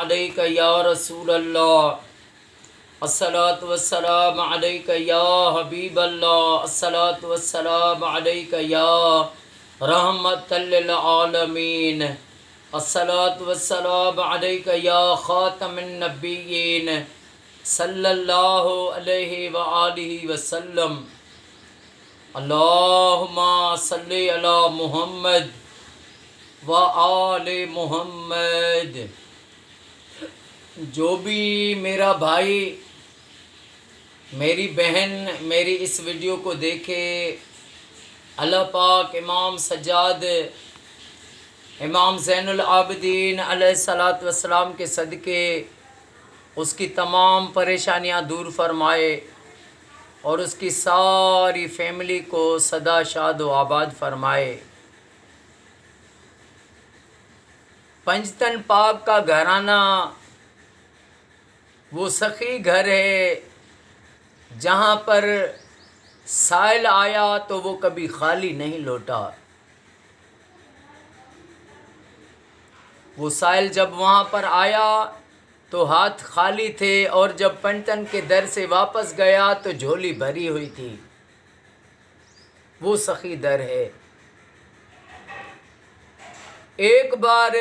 علیک یا رسول اللہ، الصلاۃ والسلام علیک یا حبیب اللہ، الصلاۃ والسلام علیک یا رحمت للعالمین، الصلاۃ والسلام علیک یا خاتم النبیین صلی اللہ علیہ وآلہ وسلم۔ اللہم صلی علی محمد وآل محمد۔ جو بھی میرا بھائی میری بہن میری اس ویڈیو کو دیکھے، اللہ پاک امام سجاد امام زین العابدین علیہ الصلاۃ والسلام کے صدقے اس کی تمام پریشانیاں دور فرمائے اور اس کی ساری فیملی کو سدا شاد و آباد فرمائے۔ پنجتن پاک کا گھرانہ وہ سخی گھر ہے جہاں پر سائل آیا تو وہ کبھی خالی نہیں لوٹا۔ وہ سائل جب وہاں پر آیا تو ہاتھ خالی تھے، اور جب پنجتن کے در سے واپس گیا تو جھولی بھری ہوئی تھی۔ وہ سخی در ہے۔ ایک بار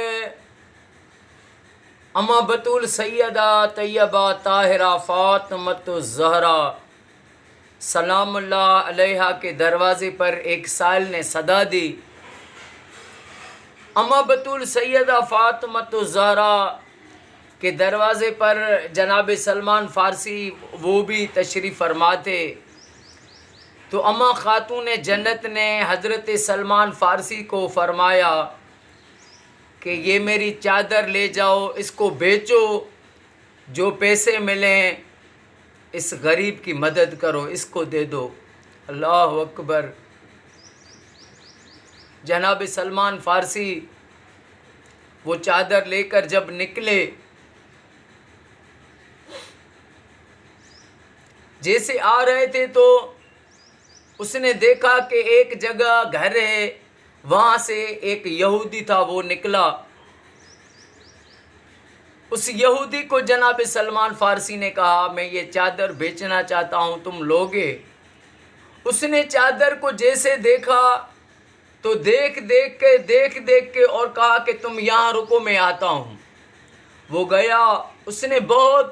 اما بطول سیدہ طیبہ طاہرہ فاطمۃ الزہرا سلام اللہ علیہا کے دروازے پر ایک سائل نے صدا دی۔ اما بطول سیدہ فاطمۃ الزہرا کے دروازے پر جناب سلمان فارسی وہ بھی تشریف فرما تھے، تو اما خاتون جنت نے حضرت سلمان فارسی کو فرمایا کہ یہ میری چادر لے جاؤ، اس کو بیچو، جو پیسے ملیں اس غریب کی مدد کرو، اس کو دے دو۔ اللہ اکبر۔ جناب سلمان فارسی وہ چادر لے کر جب نکلے، جیسے آ رہے تھے تو اس نے دیکھا کہ ایک جگہ گھر ہے، وہاں سے ایک یہودی تھا وہ نکلا۔ اس یہودی کو جناب سلمان فارسی نے کہا میں یہ چادر بیچنا چاہتا ہوں، تم لوگے؟ اس نے چادر کو جیسے دیکھا تو دیکھ دیکھ کے اور کہا کہ تم یہاں رکو میں آتا ہوں۔ وہ گیا، اس نے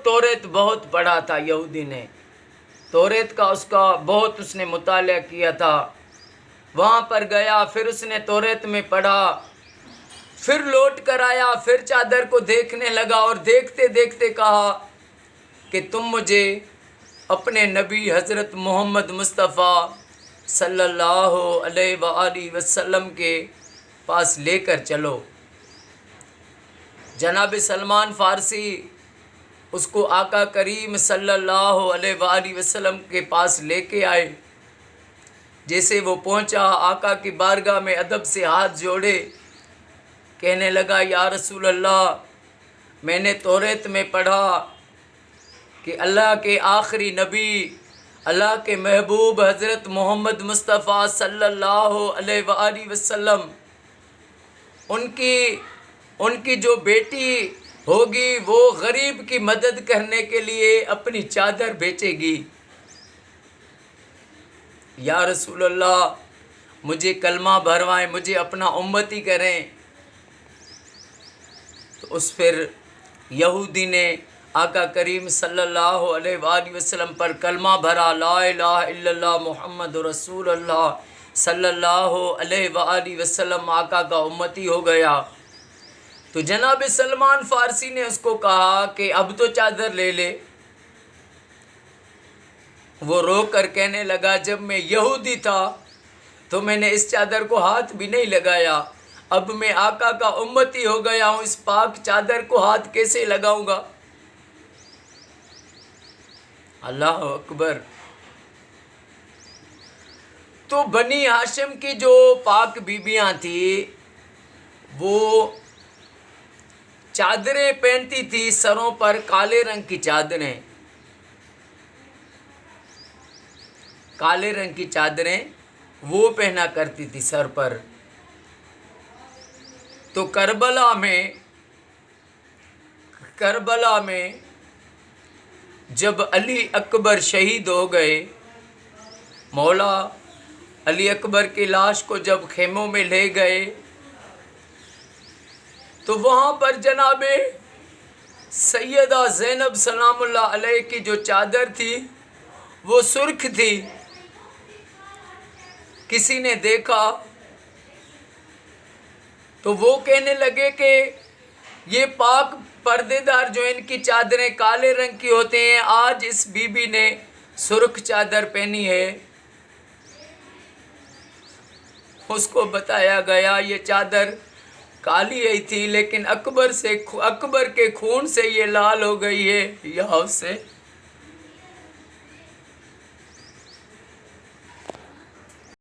توریت بہت پڑھا تھا، یہودی نے توریت کا بہت اس نے مطالعہ کیا تھا۔ وہاں پر گیا، پھر اس نے توریت میں پڑھا، پھر لوٹ کر آیا، پھر چادر کو دیکھنے لگا اور دیکھتے دیکھتے کہا کہ تم مجھے اپنے نبی حضرت محمد مصطفیٰ صلی اللہ علیہ وآلہ وسلم کے پاس لے کر چلو۔ جناب سلمان فارسی اس کو آقا کریم صلی اللہ علیہ وآلہ وسلم کے پاس لے کے آئے۔ جیسے وہ پہنچا، آقا کی بارگاہ میں ادب سے ہاتھ جوڑے، کہنے لگا یا رسول اللہ، میں نے توریت میں پڑھا کہ اللہ کے آخری نبی، اللہ کے محبوب حضرت محمد مصطفیٰ صلی اللہ علیہ وآلہ وسلم ان کی جو بیٹی ہوگی وہ غریب کی مدد کرنے کے لیے اپنی چادر بیچے گی۔ یا رسول اللہ، مجھے کلمہ بھروائیں، مجھے اپنا امتی کریں۔ تو اس پھر یہودی نے آقا کریم صلی اللہ علیہ وآلہ وسلم پر کلمہ بھرا، لا الہ الا اللہ محمد رسول اللہ صلی اللہ علیہ وآلہ وسلم، آقا کا امتی ہو گیا۔ تو جناب سلمان فارسی نے اس کو کہا کہ اب تو چادر لے لے۔ وہ رو کر کہنے لگا جب میں یہودی تھا تو میں نے اس چادر کو ہاتھ بھی نہیں لگایا، اب میں آقا کا امتی ہو گیا ہوں، اس پاک چادر کو ہاتھ کیسے لگاؤں گا؟ اللہ اکبر۔ تو بنی ہاشم کی جو پاک بیبیاں تھیں وہ چادریں پہنتی تھی، سروں پر کالے رنگ کی چادریں، کالے رنگ کی چادریں وہ پہنا کرتی تھی سر پر۔ تو کربلا میں کربلا میں جب علی اکبر شہید ہو گئے، مولا علی اکبر کی لاش کو جب خیموں میں لے گئے تو وہاں پر جناب سیدہ زینب سلام اللہ علیہ کی جو چادر تھی وہ سرخ تھی۔ کسی نے دیکھا تو وہ کہنے لگے کہ یہ پاک پردے دار جو ان کی چادریں کالے رنگ کی ہوتے ہیں، آج اس بی بی نے سرخ چادر پہنی ہے۔ اس کو بتایا گیا یہ چادر کالی ہی تھی، لیکن اکبر کے خون سے یہ لال ہو گئی ہے، یا اس سے